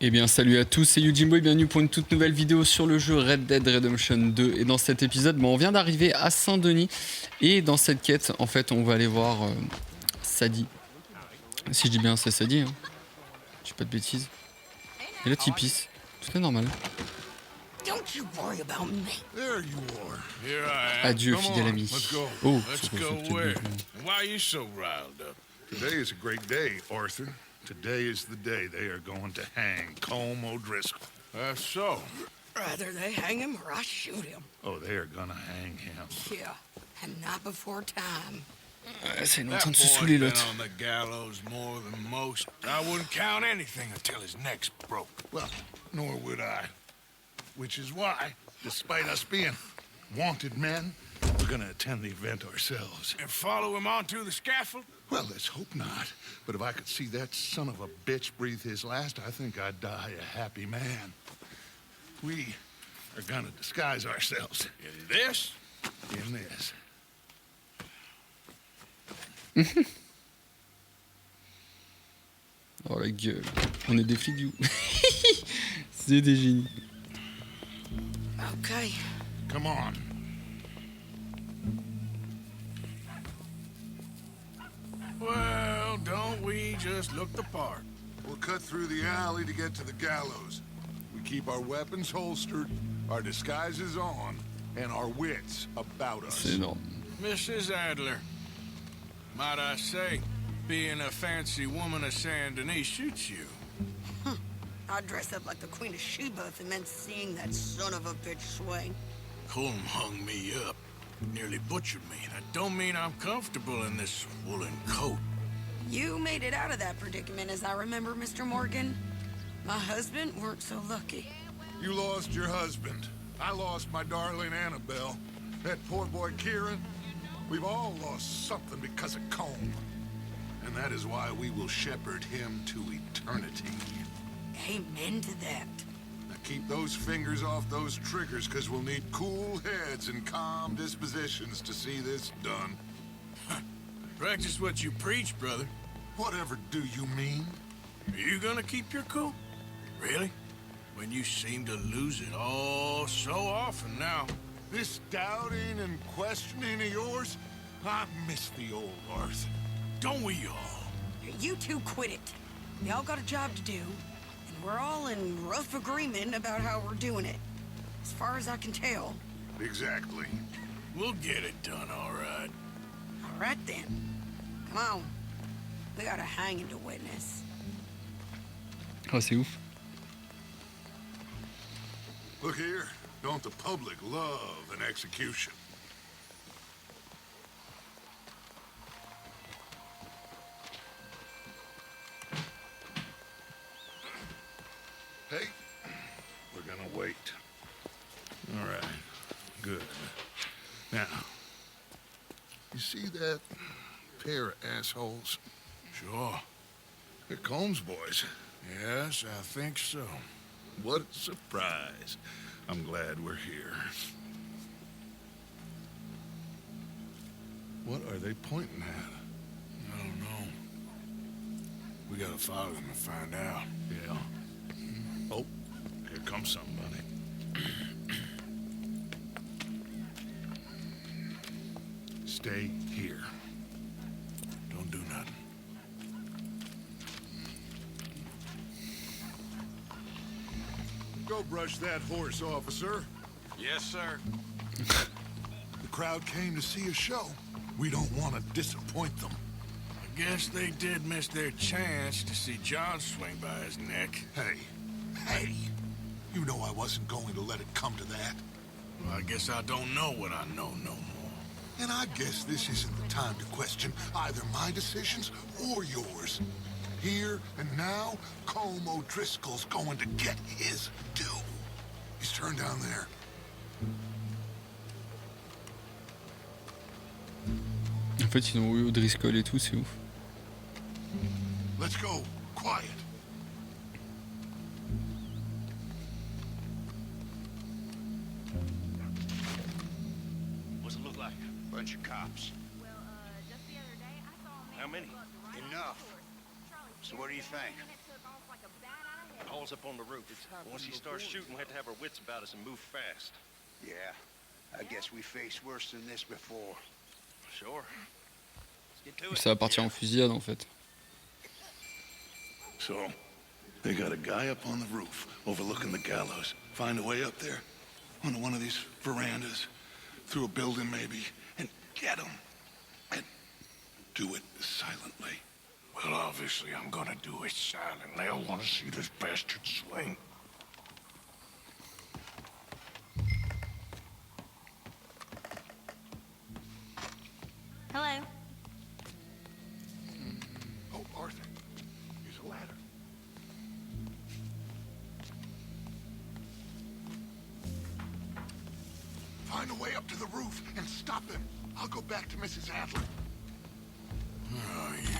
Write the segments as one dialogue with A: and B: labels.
A: Eh bien salut à tous, c'est Yujimbo et bienvenue pour une toute nouvelle vidéo sur le jeu Red Dead Redemption 2. Et dans cet épisode, on vient d'arriver à Saint-Denis. Et dans cette quête, en fait, on va aller voir Sadie. Si je dis bien, c'est Sadie, hein. Je dis pas de bêtises. Et là, il pisse. Tout est normal. Adieu Fidele ami. Oh,
B: Today is a great day, Arthur. Today is the day they are going to hang Colm O'Driscoll.
C: That's so.
D: Either they hang him or I shoot him.
B: Oh, they are gonna hang him.
D: Yeah, and not before time.
A: C'est une train de se saouler l'autre.
C: On the gallows more than most. I wouldn't count anything until his neck's broke.
B: Well, nor would I. Which is why, despite us being wanted men, we're gonna attend the event ourselves.
C: And follow him onto the scaffold?
B: Well, let's hope not. But if I could see that son of a bitch breathe his last, I think I'd die a happy man. We are gonna disguise ourselves.
C: In this?
B: In this.
A: Oh la gueule. On est des figures. C'est des génies.
D: Okay.
B: Come on.
C: Well, don't we just look the part?
B: We'll cut through the alley to get to the gallows. We keep our weapons holstered, our disguises on, and our wits about us.
A: C'est énorme.
C: Mrs. Adler, might I say, being a fancy woman of Saint Denis shoots you.
D: I'd dress up like the Queen of Sheba if it meant seeing that son of a bitch swing.
C: Colm hung me up, nearly butchered me. That don't mean I'm comfortable in this woolen coat.
D: You made it out of that predicament, as I remember, Mr. Morgan. My husband weren't so lucky.
B: You lost your husband. I lost my darling Annabelle. That poor boy Kieran. We've all lost something because of Colm. And that is why we will shepherd him to eternity.
D: Amen to that.
B: Now keep those fingers off those triggers, because we'll need cool heads and calm dispositions to see this done.
C: Practice what you preach, brother.
B: Whatever do you mean?
C: Are you gonna keep your cool? Really? When you seem to lose it all so often now.
B: This doubting and questioning of yours? I miss the old Arthur.
C: Don't we all?
D: You two quit it. Y'all got a job to do, and we're all in rough agreement about how we're doing it. As far as I can tell.
B: Exactly.
C: We'll get it done, all right.
D: All right then. Come on. We got a hanging to witness.
A: Oh, c'est ouf.
B: Look here. Don't the public love an execution? Hey, we're gonna wait. All right, good. Now, you see that pair of assholes?
C: Sure.
B: They're Colm's boys.
C: Yes, I think so.
B: What a surprise. I'm glad we're here. What are they pointing at?
C: I don't know. We gotta follow them and find out.
B: Yeah. Oh, here comes somebody. Stay here.
C: Don't do nothing.
B: Go brush that horse, officer.
C: Yes, sir.
B: The crowd came to see a show. We don't want to disappoint them.
C: I guess they did miss their chance to see John swing by his neck.
B: Hey, you know I wasn't going to let it come to that.
C: Well, I guess I don't know what I know no more.
B: And I guess this isn't the time to question either my decisions or yours. Here and now, Colm O'Driscoll's going to get his due. He's turned down there.
A: En fait, ils ont eu O'Driscoll et tout, c'est ouf.
B: Let's go. Quiet.
E: What's it look like? Bunch of cops.
F: Well, just the other day, I saw a man.
E: How many?
F: Enough.
E: So what do you think?
G: hauls up on the roof. Once he starts shooting, we'll have to have our wits about us and move fast.
E: Yeah, I guess we faced worse than this before.
G: Sure. Let's get to it.
A: Ça va partir en fusillade en fait.
B: So, they got a guy up on the roof overlooking the gallows. Find a way up there, onto one of these verandas, through a building maybe, and get him. And do it silently.
C: Well, obviously I'm gonna do it silently. I want to see this bastard swing.
F: Hello.
B: Oh, Arthur, here's a ladder. Find a way up to the roof and stop him. I'll go back to Mrs. Adler.
C: Oh, yeah.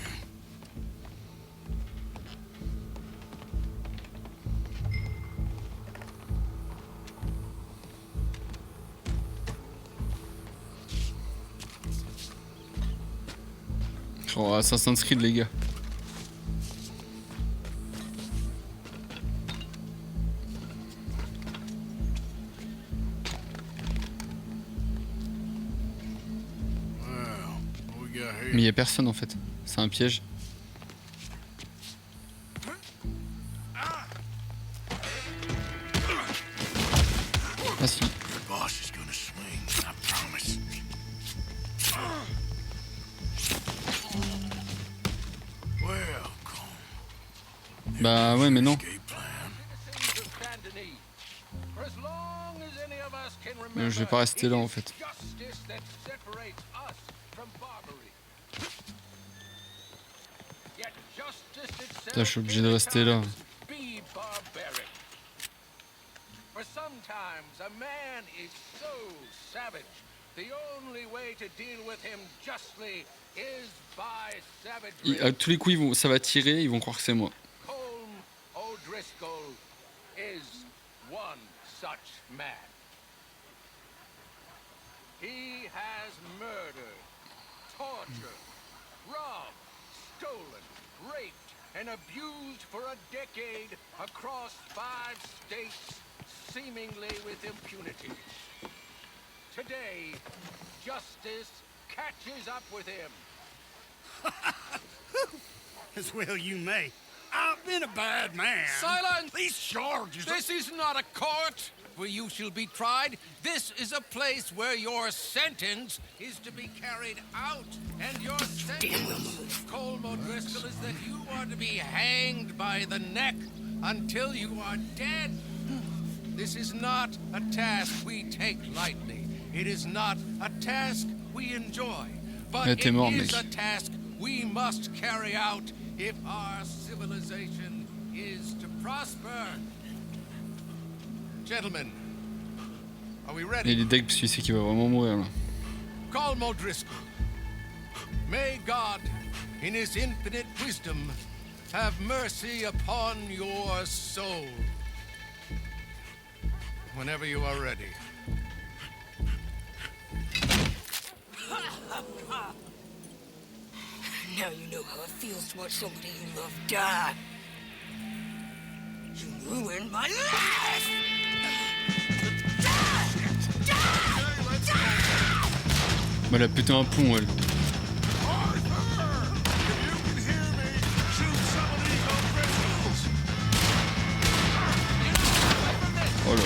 A: Oh, Assassin's Creed les gars.
C: Well, what we got here?
A: Mais il y a personne en fait. C'est un piège. Ah si.
C: The boss is gonna swing, I promise. Well,
A: Bah ouais mais non.
C: escape plan.
A: Je vais pas rester là en fait. Putain, je suis obligé de rester là.
H: For sometimes a man is so savage, the only way to deal with him justly is by savagery.
A: À tous les coups, ça va tirer, ils vont croire que c'est moi.
H: Colm O'Driscoll is one such man. He has murdered, tortured, robbed, stolen, raped, and abused for a decade across 5 states, seemingly with impunity. Today, justice catches up with him.
I: As well you may. I've been a bad man.
H: Silence!
I: These charges...
H: This is not a court where you shall be tried. This is a place where your sentence is to be carried out. And your sentence, Colm O'Driscoll, is that you are to be hanged by the neck until you are dead. This is not a task we take lightly. It is not a task we enjoy. But it is a task we must carry out if our civilization is to prosper. Gentlemen, are we ready?
A: Il est deg parce qu'il sait qu'il va vraiment mourir là.
H: Colm O'Driscoll, may God, in his infinite wisdom, have mercy upon your soul. Whenever you are ready.
D: Now you know how it feels to watch somebody you love die. You ruined my life!
A: Elle a pété un plomb elle. Oh là là.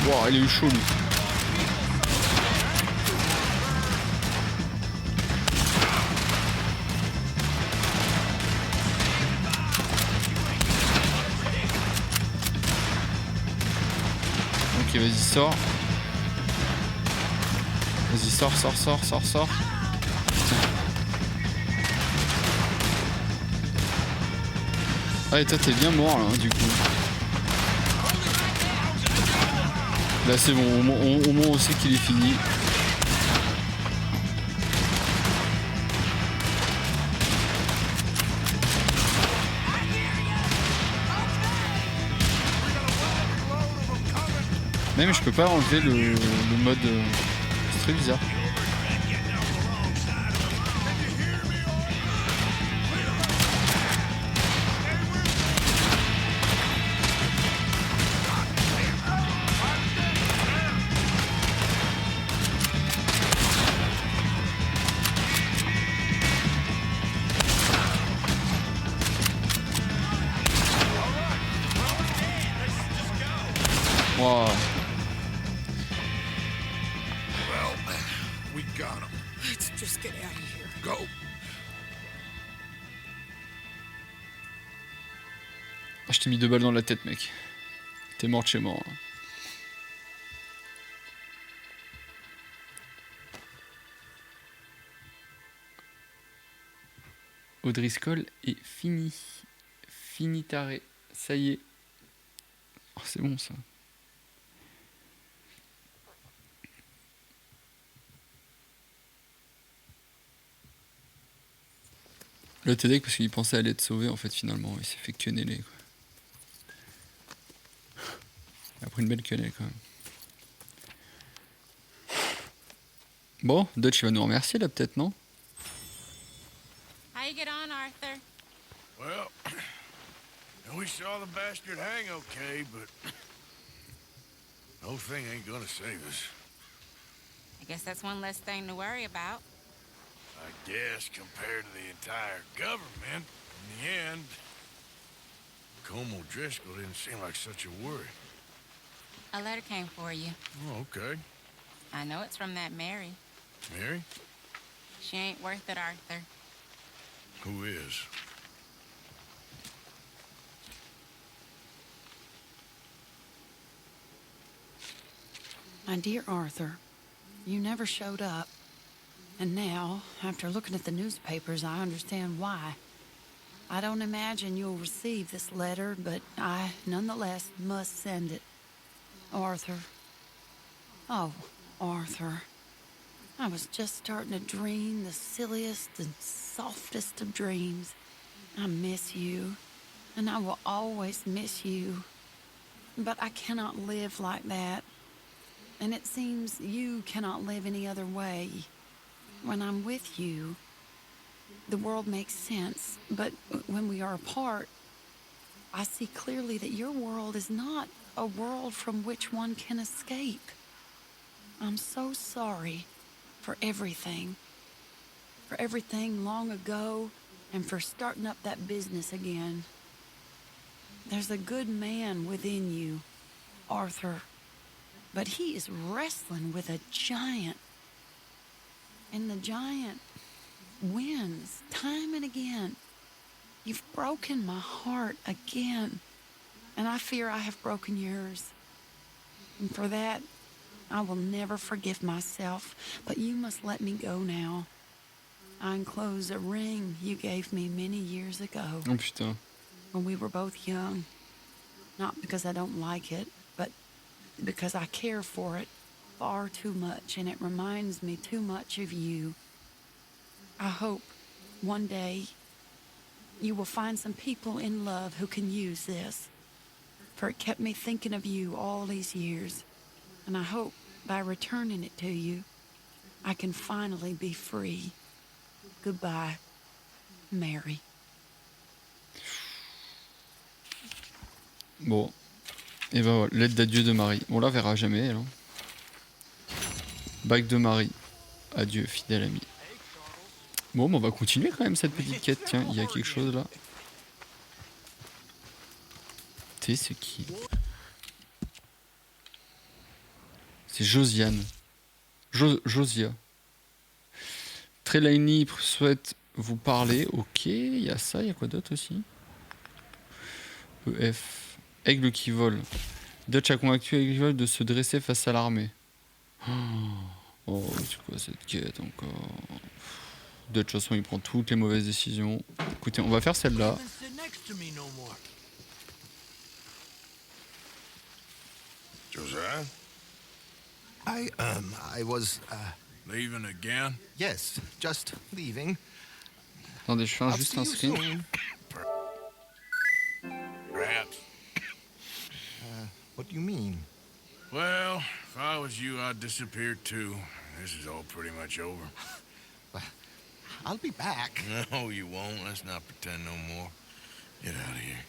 A: Wow, il est eu chaud lui. Ok, vas-y, sors. Vas-y, sors. Ah, et toi, t'es bien mort là, du coup. Là, c'est bon, au moins on sait qu'il est fini. Ouais, mais je peux pas enlever le mode. C'est très bizarre. Wow.
B: Well, we got him.
D: Let's just get out of here.
B: Go.
A: Je t'ai mis 2 balles dans la tête, mec. T'es mort de chez moi. O'Driscoll est fini. Finitaré. Ça y est. Oh, c'est bon ça. Le TDEC parce qu'il pensait aller être sauvé en fait finalement. Il s'est fait quenneller quoi. Il a pris une belle quenelle quand même. Bon, Dutch il va nous remercier là peut-être, non?
F: How you get on, Arthur?
C: Well, we saw the bastard hang okay, but no thing ain't gonna save us.
F: I guess that's one less thing to worry about.
C: I guess compared to the entire government, in the end, Como Driscoll didn't seem like such a worry.
F: A letter came for you.
C: Oh, okay.
F: I know it's from that Mary.
C: Mary?
F: She ain't worth it, Arthur.
C: Who is?
D: My dear Arthur, you never showed up. And now, after looking at the newspapers, I understand why. I don't imagine you'll receive this letter, but I, nonetheless, must send it. Arthur. Oh, Arthur. I was just starting to dream the silliest and softest of dreams. I miss you, and I will always miss you. But I cannot live like that. And it seems you cannot live any other way. When I'm with you, the world makes sense. But when we are apart, I see clearly that your world is not a world from which one can escape. I'm so sorry for everything. For everything long ago and for starting up that business again. There's a good man within you, Arthur. But he is wrestling with a giant. And the giant wins time and again. You've broken my heart again. And I fear I have broken yours. And for that, I will never forgive myself. But you must let me go now. I enclose a ring you gave me many years ago.
A: Oh putain.
D: When we were both young. Not because I don't like it, but because I care for it far too much, and it reminds me too much of you. I hope one day you will find some people in love who can use this, for it kept me thinking of you all these years, and I hope by returning it to you, I can finally be free. Goodbye, Mary.
A: Bon. Et ben voilà, lettre d'adieu de Marie. On la verra jamais, elle. Hein. Bague de Marie. Adieu, fidèle ami. Bon, mais on va continuer quand même cette petite quête. Tiens, il y a quelque chose là. Tu sais, c'est qui? C'est Josiane. Josia. Trelawney souhaite vous parler. Ok, il y a ça. Il y a quoi d'autre aussi? EF. Aigle qui vole. Dutch a convaincu Aigle qui vole de se dresser face à l'armée. Oh, c'est quoi cette quête encore? Dutch, de toute façon, il prend toutes les mauvaises décisions. Écoutez, on va faire celle-là.
C: Josiah?
J: I was,
C: Leaving again?
J: yes, just leaving.
A: Attendez, je fais
J: I'll
A: juste
J: see
A: un
J: you
A: screen.
J: soon.
C: Perhaps.
J: What do you mean?
C: Well, if I was you, I'd disappear too. This is all pretty much over.
J: I'll be back.
C: No, you won't. Let's not pretend no more. Get out of here.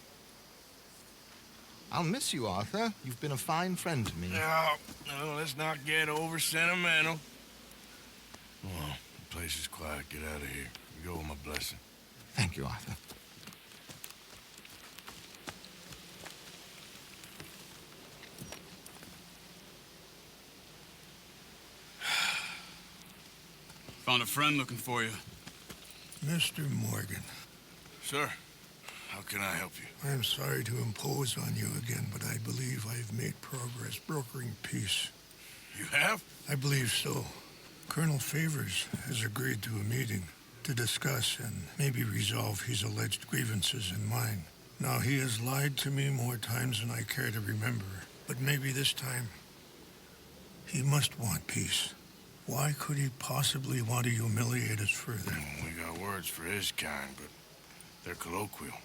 J: I'll miss you, Arthur. You've been a fine friend to me.
C: No, let's not get over sentimental. Come on, the place is quiet. Get out of here. You go with my blessing.
J: Thank you, Arthur.
K: Found a friend looking for you.
B: Mr. Morgan,
C: Sir, how can I help you?
B: I'm sorry to impose on you again, but I believe I've made progress brokering peace.
C: You have?
B: I believe so. Colonel Favors has agreed to a meeting to discuss and maybe resolve his alleged grievances and mine. Now, he has lied to me more times than I care to remember, but maybe this time he must want peace. Why could he possibly want to humiliate us further?
C: We got words for his kind, but they're colloquial.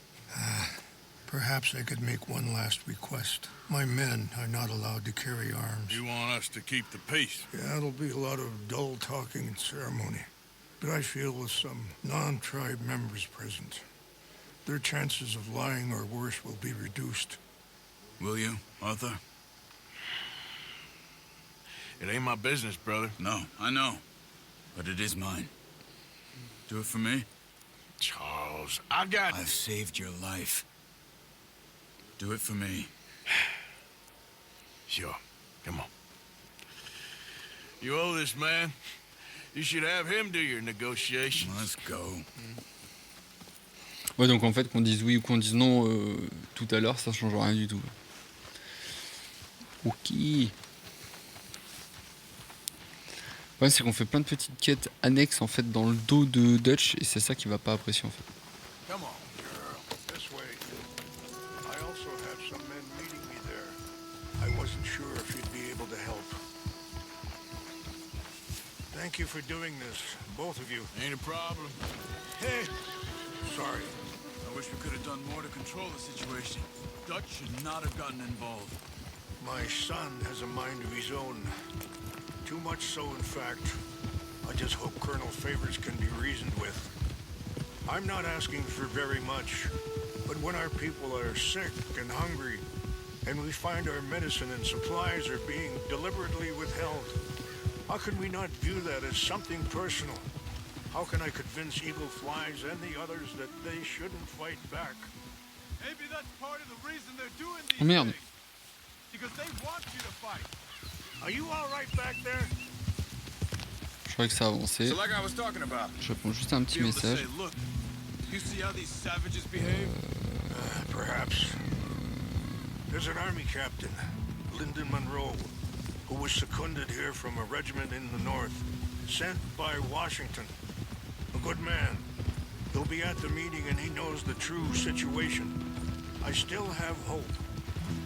B: Perhaps I could make one last request. My men are not allowed to carry arms.
C: You want us to keep the peace?
B: Yeah, it'll be a lot of dull talking and ceremony. But I feel with some non-tribe members present, their chances of lying or worse will be reduced.
K: Will you, Arthur?
C: It ain't my business, brother.
K: No, I know. But it is mine. Do it for me?
C: Charles, I've
K: saved your life. Do it for me.
C: Sure. Come on. You owe this man. You should have him do your negotiations.
K: Let's go.
A: Ouais, donc en fait, qu'on dise oui ou qu'on dise non tout à l'heure, ça change rien du tout. Ok. Ouais, c'est qu'on fait plein de petites quêtes annexes en fait dans le dos de Dutch et c'est ça qu'il va pas apprécier en fait.
B: Come on, girl. This way. I also have some men meeting me there. I wasn't sure if you'd be able to help. Thank you for doing this, both of you.
C: Ain't a problem.
B: Hey! Sorry.
K: I wish we could have done more to control the situation. Dutch should not have gotten involved.
B: My son has a mind of his own. Too much so, in fact. I just hope Colonel Favors can be reasoned with. I'm not asking for very much, but when our people are sick and hungry, and we find our medicine and supplies are being deliberately withheld, how can we not view that as something personal? How can I convince Eagle Flies and the others that they shouldn't fight back?
L: Maybe that's part of the reason they're doing these
A: Oh merde.
L: things. Because they want you to fight.
B: Are you all right back there?
A: Je croyais que ça avançait.
L: So like I was talking about.
A: Je réponds juste à un petit
L: Be able to
A: message.
L: say, look, you see how these savages behave?
B: Perhaps. There's an army captain, Lyndon Monroe, who was seconded here from a regiment in the north, sent by Washington. A good man. He'll be at the meeting and he knows the true situation. I still have hope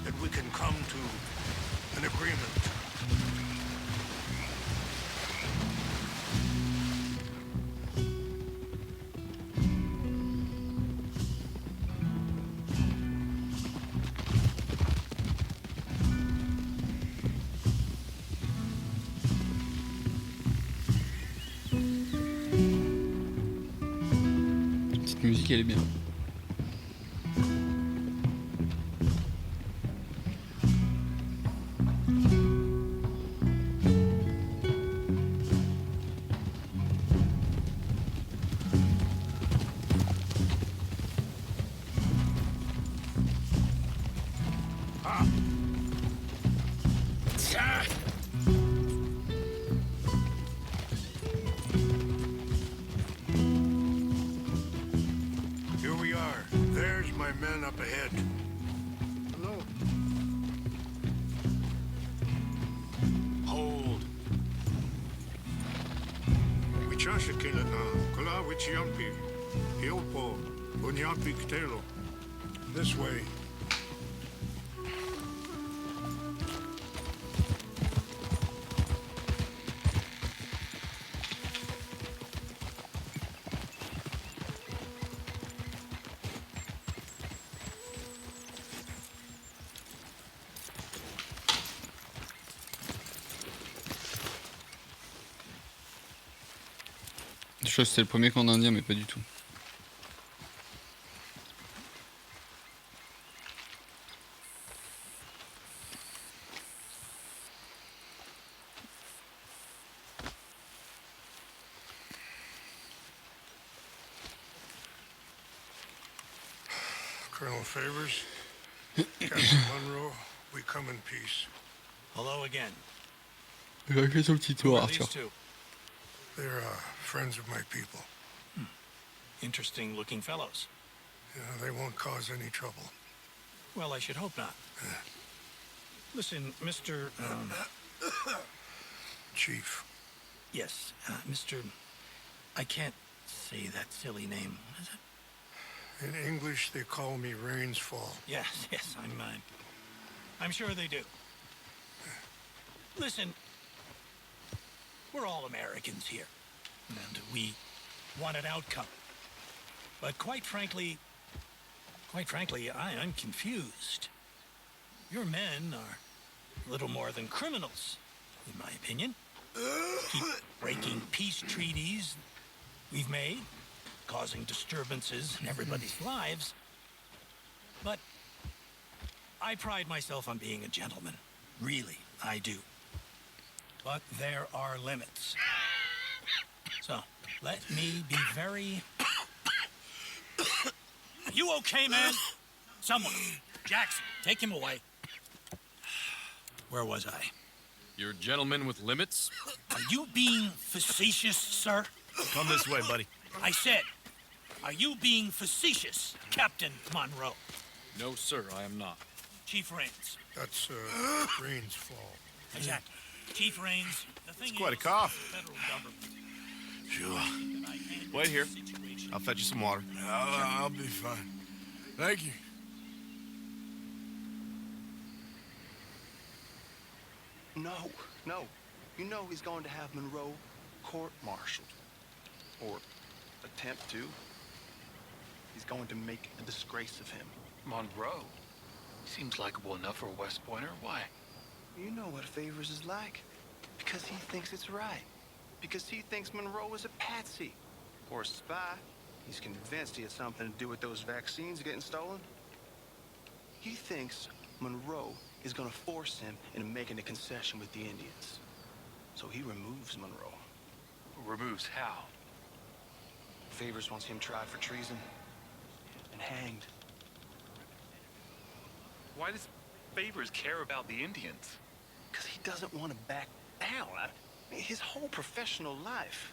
B: that we can come to an agreement.
A: Petite musique, elle est bien.
B: Here we are. There's my men up ahead. Hello. Hold. Wichashikila na kula wichiampi. Hilpo unyampi ktelo. This way.
A: crois que c'était le premier camp d'Indiens, mais pas du tout.
B: Colonel Favors, Captain Monroe, we come in peace.
C: Hello again.
A: Il a fait son petit tour, Arthur.
B: They're friends of my people.
C: Interesting looking fellows.
B: Yeah, they won't cause any trouble.
C: Well, I should hope not. Listen, Mr.
B: Chief.
C: Yes, Mr. I can't say that silly name. What is it?
B: In English, they call me Rains Fall.
C: Yes, I'm sure they do. Listen, we're all Americans here, and we want an outcome. But quite frankly, I'm confused. Your men are a little more than criminals, in my opinion. Keep breaking peace treaties we've made, causing disturbances in everybody's lives. But I pride myself on being a gentleman. Really, I do. But there are limits. So, let me be very... Are you okay, man? Someone. Jackson, take him away. Where was I?
M: You're a gentleman with limits?
C: Are you being facetious, sir?
M: Come this way, buddy.
C: I said, are you being facetious, Captain Monroe?
M: No, sir, I am not.
C: Chief Rains.
B: That's Rains Fall.
C: Exactly. Chief Rains, the thing
J: It's quite a
C: is,
J: cough.
C: the federal government.
J: Sure. Wait here. I'll fetch you some water.
B: I'll be fine. Thank you.
N: No. You know he's going to have Monroe court-martialed. Or attempt to. He's going to make a disgrace of him.
O: Monroe? Seems likable enough for a West Pointer. Why?
N: You know what Favors is like. Because he thinks it's right. Because he thinks Monroe is a patsy. Or a spy. He's convinced he had something to do with those vaccines getting stolen. He thinks Monroe is going to force him into making a concession with the Indians. So he removes Monroe.
O: Removes how?
N: Favors wants him tried for treason and hanged.
O: Why does Favors care about the Indians?
N: Because he doesn't want to back down. His whole professional life.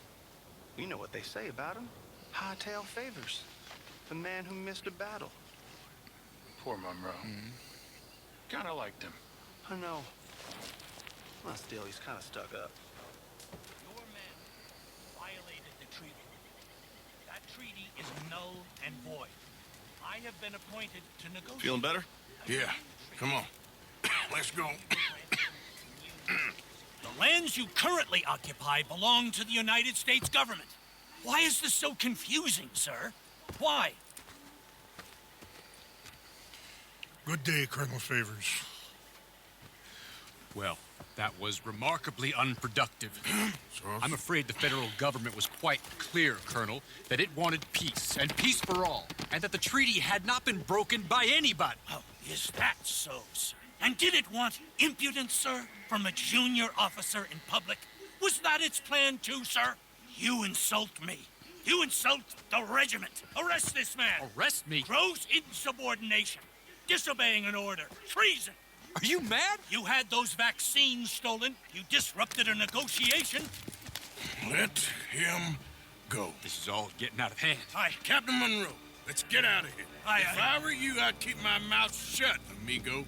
N: You know what they say about him. Hightail Favors. The man who missed a battle.
O: Poor Monroe. Kinda liked him.
N: I know. Well, still, he's kind of stuck up.
C: Your men violated the treaty. That treaty is null and void. I have been appointed to negotiate.
J: Feeling better?
B: Yeah. Come on. Let's go.
C: The lands you currently occupy belong to the United States government. Why is this so confusing, sir? Why?
B: Good day, Colonel Favors.
M: Well, that was remarkably unproductive. I'm afraid the federal government was quite clear, Colonel, that it wanted peace, and peace for all, and that the treaty had not been broken by anybody.
C: Oh, is that so, sir? And did it want impudence, sir, from a junior officer in public? Was that its plan too, sir? You insult me. You insult the regiment. Arrest this man.
M: Arrest me?
C: Gross insubordination. Disobeying an order. Treason.
M: Are you mad?
C: You had those vaccines stolen. You disrupted a negotiation.
B: Let him go.
M: This is all getting out of hand.
C: Aye.
B: Captain Monroe, let's get out of here.
C: Aye,
B: If
C: aye.
B: I were you, I'd keep my mouth shut, amigo.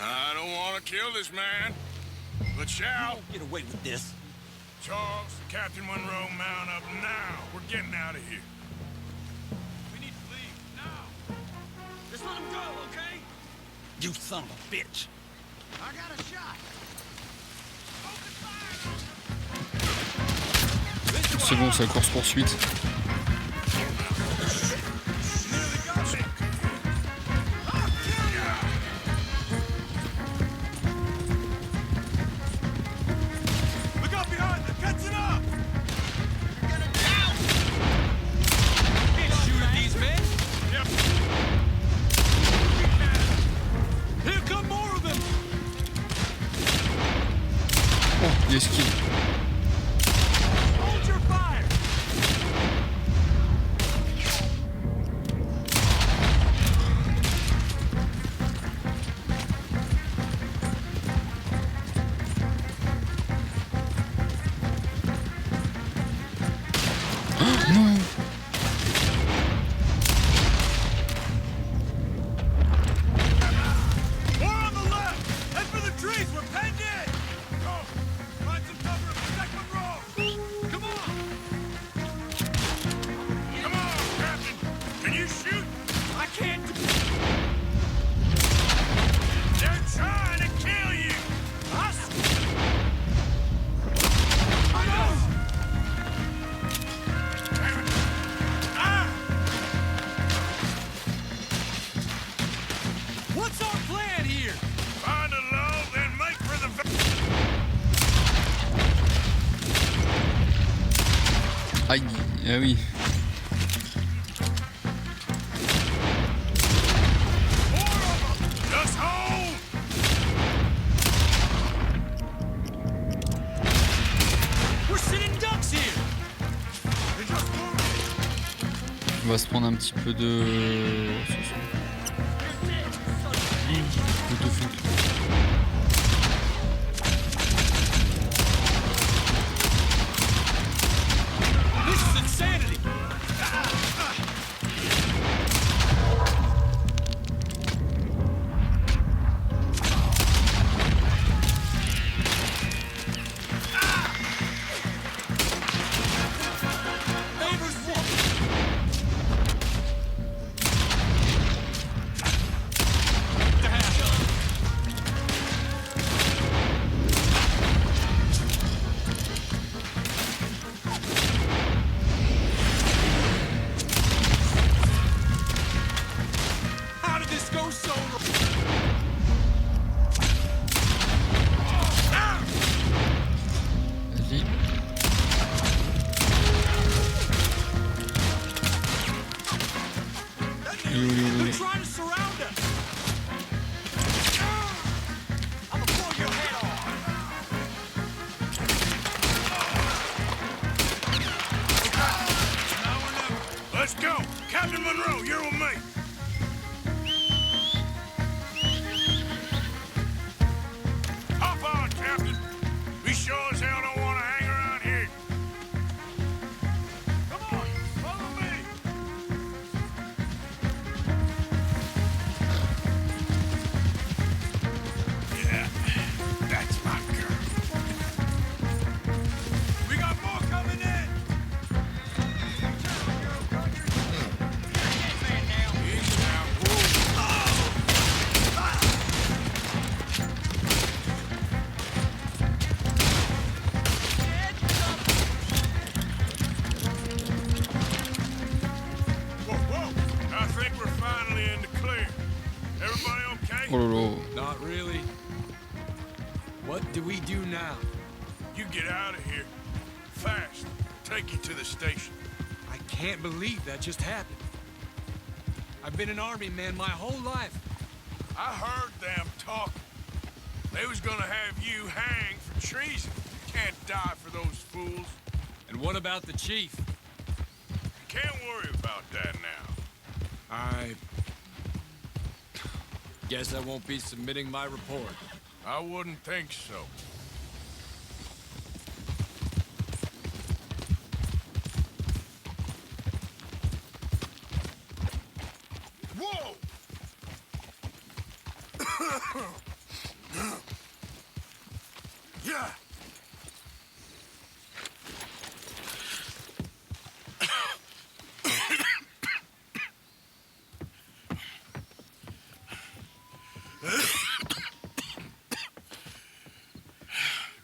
B: I don't want to kill this man, but shall.
C: Get away with this.
B: Charles, Captain Monroe, mount up now. We're getting out of here.
L: We need to leave now.
C: Just let him go, okay? You son of a bitch.
I: I got a shot.
A: C'est bon, c'est la course-poursuite.
L: Look out behind them! Catch it
A: Il esquive.
L: Hold your fire!
A: Non.
L: More on the left! Head for the trees! We're penned in! Go! Find some cover and protect Monroe! Come on! Come on, Captain! Can you shoot? I can't do... They're trying to kill you! Us? What's our plan here? Find a low, then make for the...
A: Aïe, ah oui.
L: Just hold! We're sitting ducks here! They just moved.
A: On va se prendre un petit peu de...
L: This is insanity! How did this go so wrong?
A: Vas-y.
L: They're trying to surround us! I'm gonna blow your head off! Now or never. Let's go! Captain Monroe, you're with me! Hop on, Captain! We sure as hell don't want to hang around here! Come on, follow me! Yeah, that's my girl. We got more coming in! Easy now. Whoa, whoa! I think we're finally in the clear. Everybody okay?
A: Oh là là.
K: Not really. What do we do now?
L: You get out of here. Fast. Take you to the station.
K: I can't believe that just happened. I've been an army man my whole life.
L: I heard them talking. They was gonna have you hanged for treason. You can't die for those fools.
K: And what about the chief?
L: You can't worry about that now.
K: I guess I won't be submitting my report.
L: I wouldn't think so. Whoa! Yeah.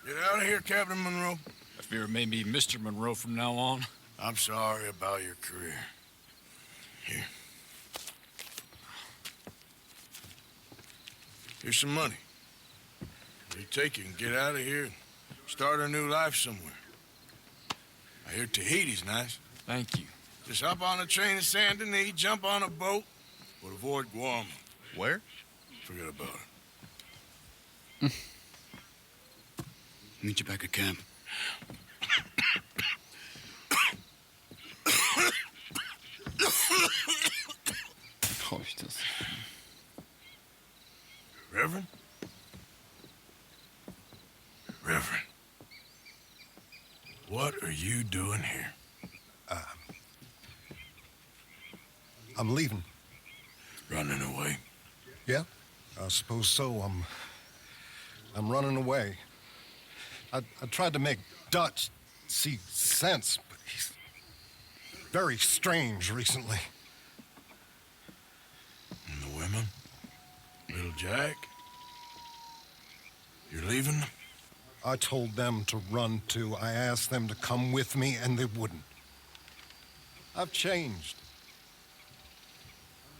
L: Get out of here, Captain Monroe.
K: I fear it may be Mr. Monroe from now on.
L: I'm sorry about your career. Here. Here's some money. You take it and get out of here and start a new life somewhere. I hear Tahiti's nice.
K: Thank you.
L: Just hop on a train to Saint Denis, jump on a boat, but avoid Guam.
J: Where?
L: Forget about it.
P: Meet you back at camp.
A: Oh putain.
L: Reverend? Reverend. What are you doing here?
Q: I'm leaving.
L: Running away?
Q: Yeah, I suppose so. I'm running away. I tried to make Dutch see sense, but he's very strange recently.
L: And the women? Little Jack? You're leaving them?
Q: I told them to run too. I asked them to come with me, and they wouldn't. I've changed.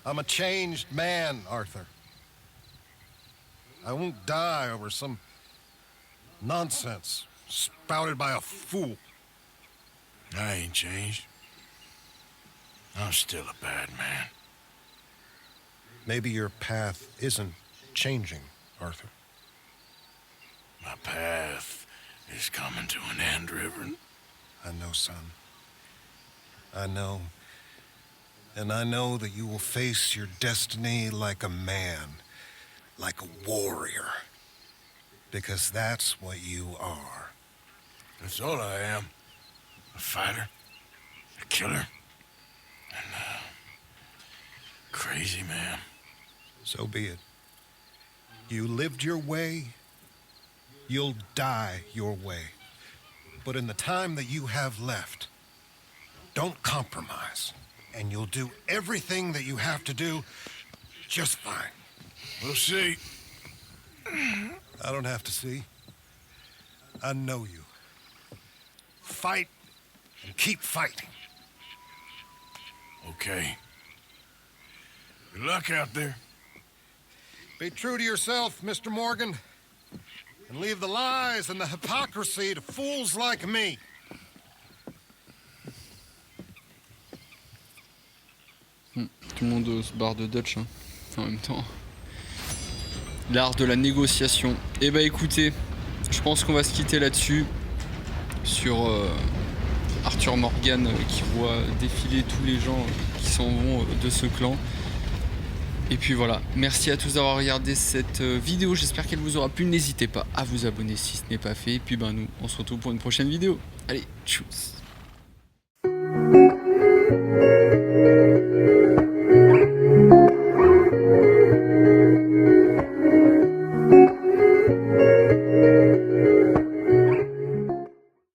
Q: I'm a changed man, Arthur. I won't die over some nonsense spouted by a fool.
L: I ain't changed. I'm still a bad man.
Q: Maybe your path isn't changing, Arthur.
L: My path is coming to an end, Reverend.
Q: I know, son. I know. And I know that you will face your destiny like a man, like a warrior. Because that's what you are.
L: That's all I am. A fighter, a killer, and a crazy man.
Q: So be it. You lived your way, you'll die your way. But in the time that you have left, don't compromise. And you'll do everything that you have to do just fine.
L: We'll see.
Q: I don't have to see. I know you. Fight and keep fighting.
L: Okay. Good luck out there.
Q: Be true to yourself, Mr. Morgan, and leave the lies and the hypocrisy to fools like me.
A: Tout le monde se barre de Dutch hein, en même temps. L'art de la négociation. Et bah écoutez, je pense qu'on va se quitter là-dessus. Sur Arthur Morgan qui voit défiler tous les gens qui s'en vont de ce clan. Et puis voilà, merci à tous d'avoir regardé cette vidéo, j'espère qu'elle vous aura plu. N'hésitez pas à vous abonner si ce n'est pas fait. Et puis ben nous, on se retrouve pour une prochaine vidéo. Allez, tchuss.